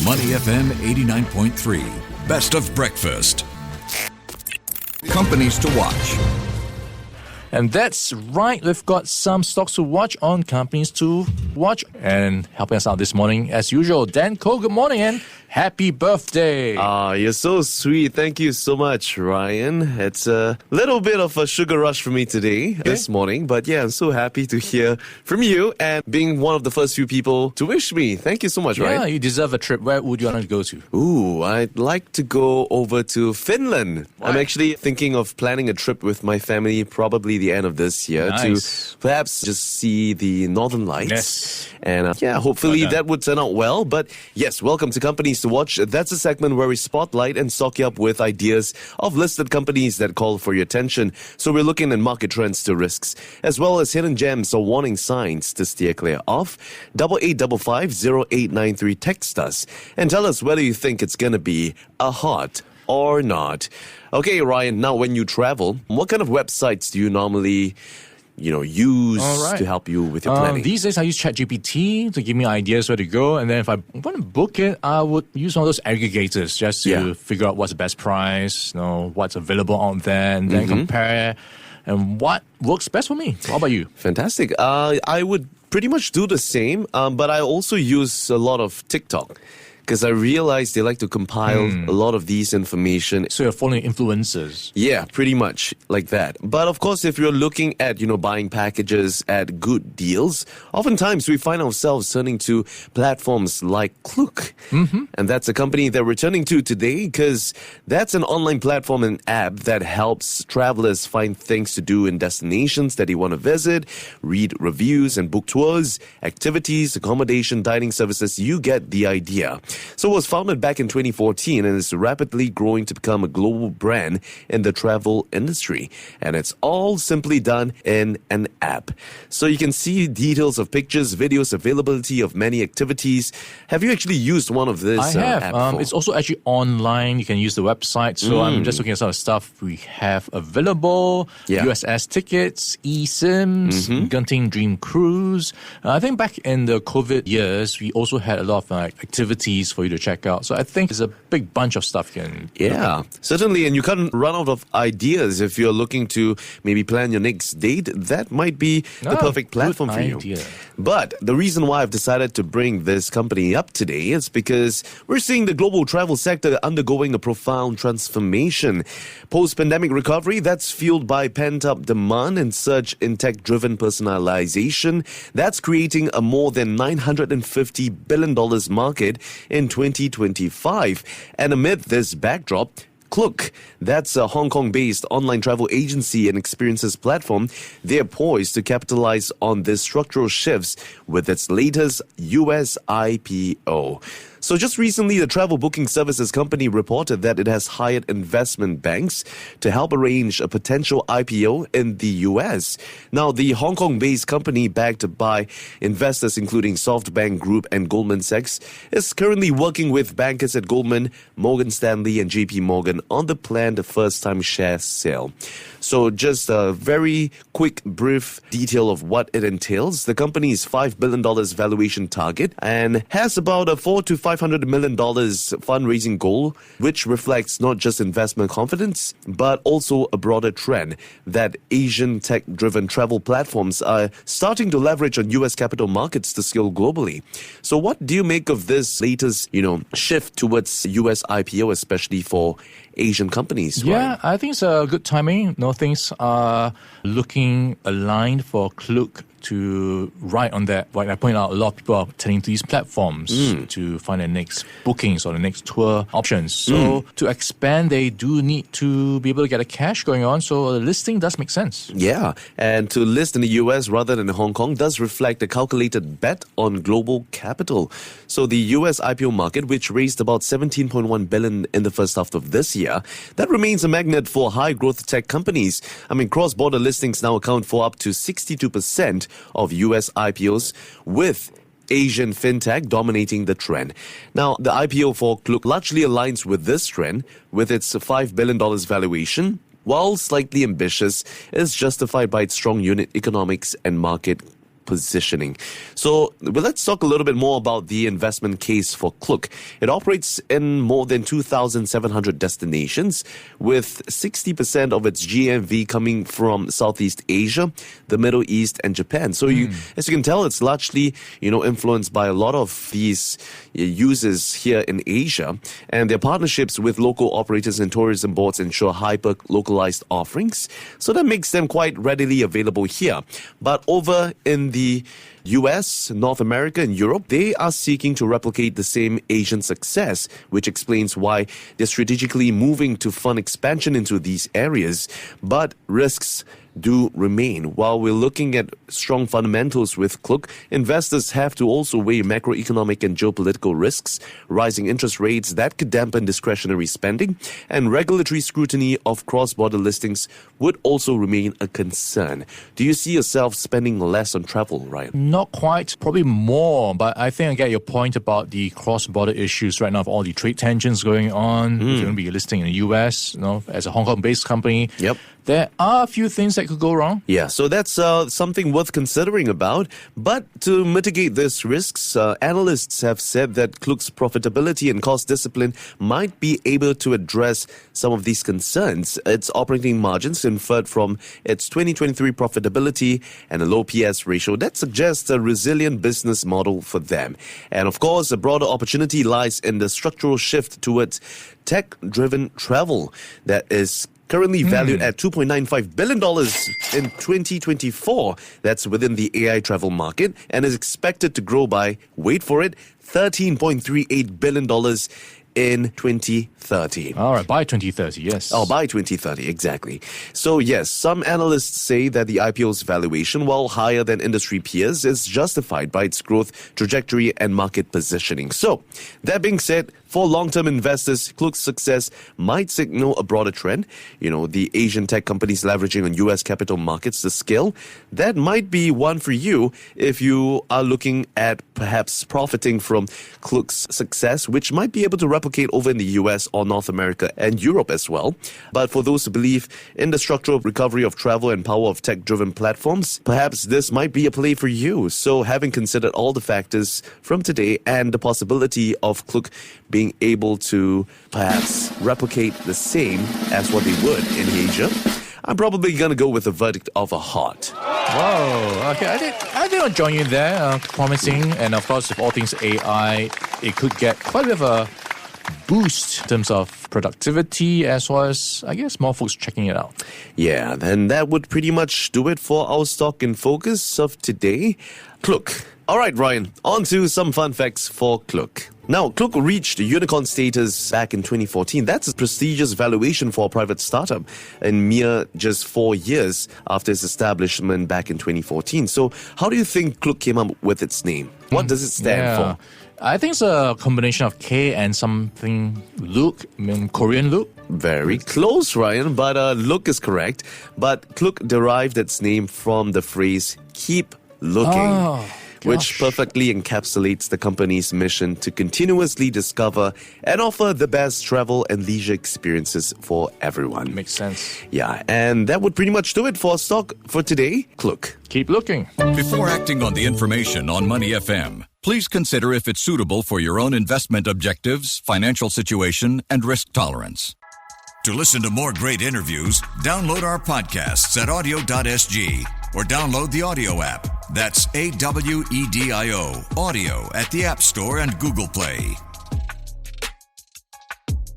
Money FM 89.3. Best of breakfast. Companies to watch. And that's right, we've got some stocks to watch on companies to watch. And helping us out this morning, as usual, Dan Koh, good morning and happy birthday. You're so sweet. Thank you so much, Ryan. It's a little bit of a sugar rush for me today, this morning. But yeah, I'm so happy to hear from you and being one of the first few people to wish me. Thank you so much, Ryan. Yeah, you deserve a trip. Where would you want to go to? Ooh, I'd like to go over to Finland. Why? I'm actually thinking of planning a trip with my family, probably the end of this year, Nice. to perhaps just see the Northern Lights. Yes. And hopefully Well done. that would turn out well. But yes, welcome to Companies to Watch. That's a segment where we spotlight and stock you up with ideas of listed companies that call for your attention. So we're looking at market trends to risks, as well as hidden gems or warning signs to steer clear of. 8855-0893, text us and tell us whether you think it's going to be a hot or not. Okay, Ryan, now when you travel, what kind of websites do you normally use All right. to help you with your planning? These days I use ChatGPT to give me ideas where to go, and then if I want to book it, I would use one of those aggregators just to figure out what's the best price, what's available out there, and then compare and what works best for me. How about you? Fantastic. I would pretty much do the same, but I also use a lot of TikTok because I realize they like to compile a lot of these information. So you're following influencers. Yeah, pretty much like that. But of course, if you're looking at, buying packages at good deals, oftentimes we find ourselves turning to platforms like Klook. And that's a company that we're turning to today because that's an online platform and app that helps travelers find things to do in destinations that they want to visit, read reviews and book tours, activities, accommodation, dining services. You get the idea. So it was founded back in 2014 and is rapidly growing to become a global brand in the travel industry. And it's all simply done in an app. So you can see details of pictures, videos, availability of many activities. Have you actually used one of this I have. app for? It's also actually online. You can use the website. So I'm just looking at some of the stuff we have available. Yeah. USS tickets, eSIMs, Genting Dream Cruise. I think back in the COVID years, we also had a lot of activities for you to check out. So I think there's a big bunch of stuff you can Yeah, certainly. And you can't run out of ideas if you're looking to maybe plan your next date. That might be the perfect platform good for you. idea. But the reason why I've decided to bring this company up today is because we're seeing the global travel sector undergoing a profound transformation. Post-pandemic recovery, that's fueled by pent-up demand and surge in tech-driven personalization. That's creating a more than $950 billion market in 2025. And amid this backdrop, Klook, that's a Hong Kong-based online travel agency and experiences platform. They're poised to capitalize on these structural shifts with its latest US IPO. So just recently, the travel booking services company reported that it has hired investment banks to help arrange a potential IPO in the US. Now, the Hong Kong-based company, backed by investors including SoftBank Group and Goldman Sachs, is currently working with bankers at Goldman, Morgan Stanley and JP Morgan on the planned first-time share sale. So just a very quick, brief detail of what it entails. The company's $5 billion valuation target and has about a $400 to $500 million fundraising goal, which reflects not just investment confidence, but also a broader trend that Asian tech-driven travel platforms are starting to leverage on U.S. capital markets to scale globally. So what do you make of this latest, shift towards U.S. IPO, especially for Asian companies? Yeah, Ryan? I think it's a good timing. Things are looking aligned for Klook to ride on that. Like I point out, a lot of people are turning to these platforms to find their next bookings or the next tour options. So to expand, they do need to be able to get a cash going on. So a listing does make sense. Yeah, and to list in the US rather than Hong Kong does reflect a calculated bet on global capital. So the US IPO market, which raised about $17.1 billion in the first half of this year, that remains a magnet for high-growth tech companies. Cross-border listings now account for up to 62% of US IPOs, with Asian fintech dominating the trend. Now, the IPO for Klook largely aligns with this trend, with its $5 billion valuation. While slightly ambitious, it is justified by its strong unit economics and market positioning. So let's talk a little bit more about the investment case for Klook. It operates in more than 2,700 destinations, with 60% of its GMV coming from Southeast Asia, the Middle East, and Japan. So as you can tell, it's largely, influenced by a lot of these users here in Asia, and their partnerships with local operators and tourism boards ensure hyper-localized offerings. So that makes them quite readily available here. But over in the US, North America, and Europe, they are seeking to replicate the same Asian success, which explains why they're strategically moving to fund expansion into these areas. But risks do remain. While we're looking at strong fundamentals with Klook, investors have to also weigh macroeconomic and geopolitical risks, rising interest rates that could dampen discretionary spending, and regulatory scrutiny of cross-border listings would also remain a concern. Do you see yourself spending less on travel, Ryan? Not quite, probably more, but I think I get your point about the cross-border issues right now of all the trade tensions going on. If you're going to be listing in the US, as a Hong Kong-based company. Yep. There are a few things that could go wrong. Yeah, so that's something worth considering about. But to mitigate these risks, analysts have said that Klook's profitability and cost discipline might be able to address some of these concerns. Its operating margins inferred from its 2023 profitability and a low PS ratio that suggests a resilient business model for them. And of course, a broader opportunity lies in the structural shift towards tech-driven travel that is currently valued at $2.95 billion in 2024. That's within the AI travel market and is expected to grow by, wait for it, $13.38 billion in 2030. All right, by 2030, yes. Oh, by 2030, exactly. So yes, some analysts say that the IPO's valuation, while higher than industry peers, is justified by its growth trajectory and market positioning. So, that being said, for long-term investors, Klook's success might signal a broader trend. The Asian tech companies leveraging on US capital markets to scale. That might be one for you if you are looking at perhaps profiting from Klook's success, which might be able to replicate over in the US or North America and Europe as well. But for those who believe in the structural recovery of travel and power of tech-driven platforms, perhaps this might be a play for you. So having considered all the factors from today and the possibility of Klook being able to perhaps replicate the same as what they would in Asia, I'm probably going to go with a verdict of a heart. Whoa, okay, I think I'll join you there, promising. And of course, with all things AI, it could get quite a bit of a boost in terms of productivity as well as, I guess, more folks checking it out. Yeah, then that would pretty much do it for our stock in focus of today. Klook. All right, Ryan, on to some fun facts for Klook. Now, Klook reached unicorn status back in 2014. That's a prestigious valuation for a private startup in mere just 4 years after its establishment back in 2014. So how do you think Klook came up with its name? What does it stand for? I think it's a combination of K and something Look, Korean look. Very close, Ryan, but look is correct. But Klook derived its name from the phrase, keep looking. Which perfectly encapsulates the company's mission to continuously discover and offer the best travel and leisure experiences for everyone. Makes sense. Yeah, and that would pretty much do it for stock for today. Klook. Keep looking. Before acting on the information on Money FM, please consider if it's suitable for your own investment objectives, financial situation, and risk tolerance. To listen to more great interviews, download our podcasts at audio.sg or download the audio app. That's AWEDIO, audio at the App Store and Google Play.